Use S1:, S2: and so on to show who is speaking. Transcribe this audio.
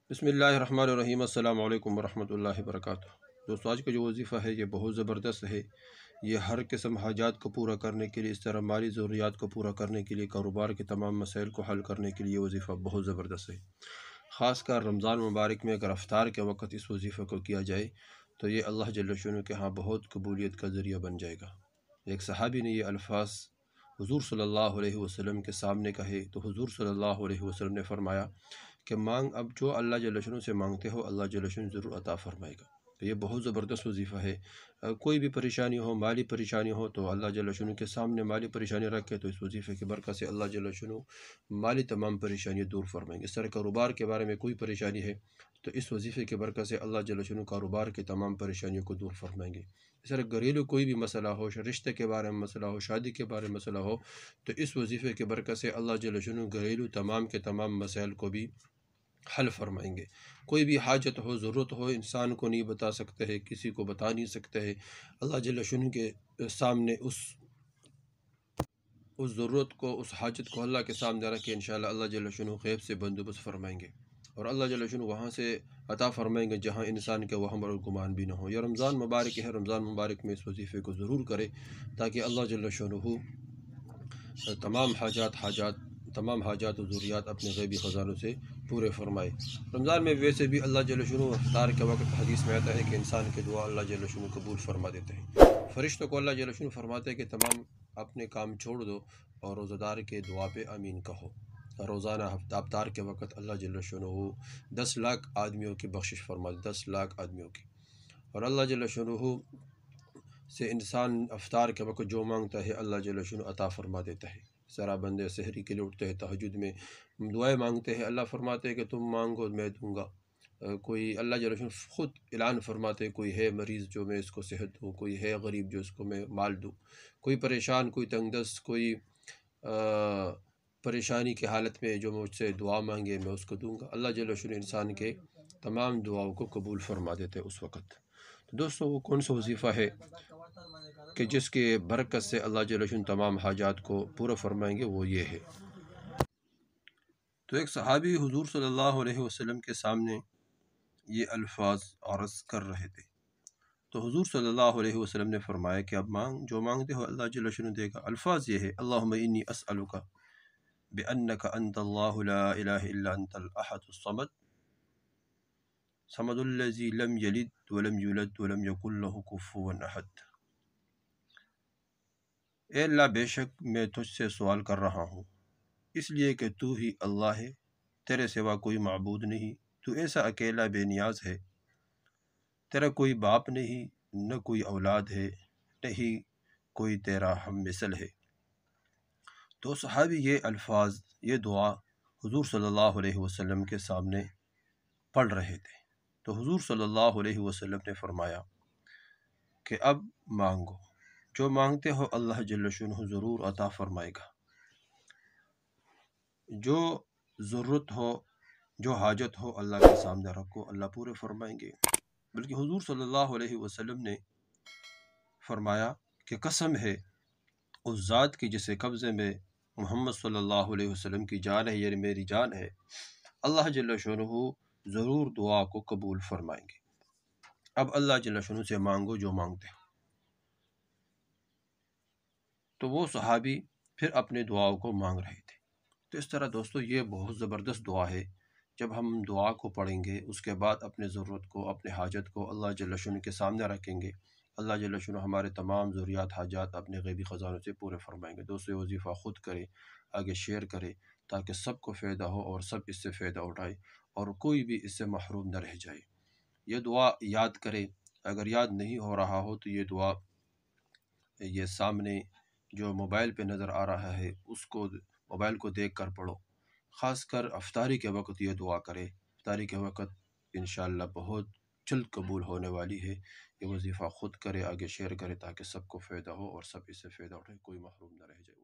S1: بسم اللہ الرحمن الرحیم۔ السلام علیکم ورحمۃ اللہ وبرکاتہ۔ دوستو، آج کا جو وظیفہ ہے یہ بہت زبردست ہے۔ یہ ہر قسم حاجات کو پورا کرنے کے لیے، اس طرح مالی ضروریات کو پورا کرنے کے لیے، کاروبار کے تمام مسائل کو حل کرنے کے لیے یہ وظیفہ بہت زبردست ہے۔ خاص کر رمضان مبارک میں اگر افطار کے وقت اس وظیفہ کو کیا جائے تو یہ اللہ جل شانہ کے ہاں بہت قبولیت کا ذریعہ بن جائے گا۔ ایک صحابی نے یہ الفاظ حضور صلی اللہ علیہ وسلم کے سامنے کہے تو حضور صلی اللہ علیہ وسلم نے فرمایا کہ اب جو اللہ جل شانہ سے مانگتے ہو اللہ جل شانہ ضرور عطا فرمائے گا۔ تو یہ بہت زبردست وظیفہ ہے۔ کوئی بھی پریشانی ہو، مالی پریشانی ہو تو اللہ جل شانہ کے سامنے مالی پریشانی رکھے تو اس وظیفے کی برکت سے اللہ جل شانہ مالی تمام پریشانیاں دور فرمائیں گے۔ اس طرح کاروبار کے بارے میں کوئی پریشانی ہے تو اس وظیفے کی برکت سے اللہ جل شانہ کاروبار کے تمام پریشانیوں کو دور فرمائیں گے۔ اس طرح گھریلو کوئی بھی مسئلہ ہو، رشتے کے بارے میں مسئلہ ہو، شادی کے بارے میں مسئلہ ہو تو اس وظیفے کی برکت سے اللہ جل شانہ گھریلو تمام کے تمام مسائل کو بھی حل فرمائیں گے۔ کوئی بھی حاجت ہو، ضرورت ہو، انسان کو نہیں بتا سکتے ہیں، کسی کو بتا نہیں سکتے ہیں، اللہ جل شانہ کے سامنے اس ضرورت کو، اس حاجت کو اللہ کے سامنے رکھ کے انشاءاللہ اللہ جل شانہ غیب سے بندوبست فرمائیں گے، اور اللہ جل شانہ وہاں سے عطا فرمائیں گے جہاں انسان کے وہم اور گمان بھی نہ ہو۔ یہ رمضان مبارک ہے، رمضان مبارک میں اس وظیفے کو ضرور کرے تاکہ اللہ جل شانہ تمام حاجات و ضروریات اپنے غیبی خزانوں سے پورے فرمائے۔ رمضان میں ویسے بھی اللہ جل شانہ افطار کے وقت حدیث میں آتا ہے کہ انسان کے دعا اللہ جل شانہ قبول فرما دیتے ہیں۔ فرشتوں کو اللہ جل شانہ فرماتے ہیں کہ تمام اپنے کام چھوڑ دو اور روزہ دار کے دعا پہ آمین کہو۔ روزانہ افطار کے وقت اللہ جل شانہ 10 لاکھ آدمیوں کی بخشش فرماتے، 10 لاکھ آدمیوں کی، اور اللہ جل شانہ سے انسان افطار کے وقت جو مانگتا ہے اللہ جل شانہ عطا فرما دیتا ہے۔ سارا بندے سحری کے لیے اٹھتے ہیں، تہجد میں دعائیں مانگتے ہیں، اللہ فرماتے ہیں کہ تم مانگو میں دوں گا۔ کوئی اللہ جل شانہ خود اعلان فرماتے ہیں کوئی ہے مریض جو میں اس کو صحت دوں، کوئی ہے غریب جو اس کو میں مال دوں، کوئی پریشان، کوئی تنگ دست، کوئی پریشانی کی حالت میں جو مجھ سے دعا مانگے میں اس کو دوں گا۔ اللہ جل شانہ انسان کے تمام دعاؤں کو قبول فرما دیتے ہیں اس وقت۔ تو دوستو، وہ کون سا وظیفہ ہے کہ جس کے برکت سے اللہ جل شانہ تمام حاجات کو پورا فرمائیں گے؟ وہ یہ ہے۔ تو ایک صحابی حضور صلی اللہ علیہ وسلم کے سامنے یہ الفاظ عرض کر رہے تھے تو حضور صلی اللہ علیہ وسلم نے فرمایا کہ اب جو مانگتے ہو اللہ جل شانہ دے گا۔ الفاظ یہ ہے: اللہم انی اسألک بأنک انت اللہ لا الہ الا انت الاحد الصمد صمد الذی لم یلد ولم یولد ولم یکن لہ کفوا احد۔ اے اللہ، بے شک میں تجھ سے سوال کر رہا ہوں اس لیے کہ تو ہی اللہ ہے، تیرے سوا کوئی معبود نہیں، تو ایسا اکیلا بے نیاز ہے، تیرا کوئی باپ نہیں، نہ کوئی اولاد ہے، نہ ہی کوئی تیرا ہم مثل ہے۔ تو صحابی یہ الفاظ، یہ دعا حضور صلی اللہ علیہ وسلم کے سامنے پڑھ رہے تھے تو حضور صلی اللہ علیہ وسلم نے فرمایا کہ اب مانگو، جو مانگتے ہو اللہ جل شانہ ضرور عطا فرمائے گا۔ جو ضرورت ہو، جو حاجت ہو اللہ کے سامنے رکھو، اللہ پورے فرمائیں گے۔ بلکہ حضور صلی اللہ علیہ وسلم نے فرمایا کہ قسم ہے اس ذات کی جسے قبضے میں محمد صلی اللہ علیہ وسلم کی جان ہے، یعنی میری جان ہے، اللہ جل شانہ ضرور دعا کو قبول فرمائیں گے۔ اب اللہ جل شانہ سے مانگو جو مانگتے ہو۔ تو وہ صحابی پھر اپنے دعاؤں کو مانگ رہے تھے۔ تو اس طرح دوستو یہ بہت زبردست دعا ہے۔ جب ہم دعا کو پڑھیں گے اس کے بعد اپنے ضرورت کو، اپنے حاجت کو اللہ جل شانہ کے سامنے رکھیں گے، اللہ جل شانہ ہمارے تمام ضروریات، حاجات اپنے غیبی خزانوں سے پورے فرمائیں گے۔ دوستو، یہ وظیفہ خود کرے، آگے شیئر کرے تاکہ سب کو فائدہ ہو اور سب اس سے فائدہ اٹھائے اور کوئی بھی اس سے محروم نہ رہ جائے۔ یہ دعا یاد کرے، اگر یاد نہیں ہو رہا ہو تو یہ دعا یہ سامنے جو موبائل پہ نظر آ رہا ہے اس کو، موبائل کو دیکھ کر پڑھو۔ خاص کر افطاری کے وقت یہ دعا کرے، افطاری کے وقت انشاءاللہ بہت جلد قبول ہونے والی ہے۔ یہ وظیفہ خود کرے، آگے شیئر کرے تاکہ سب کو فائدہ ہو اور سب اس سے فائدہ اٹھائے، کوئی محروم نہ رہ جائے۔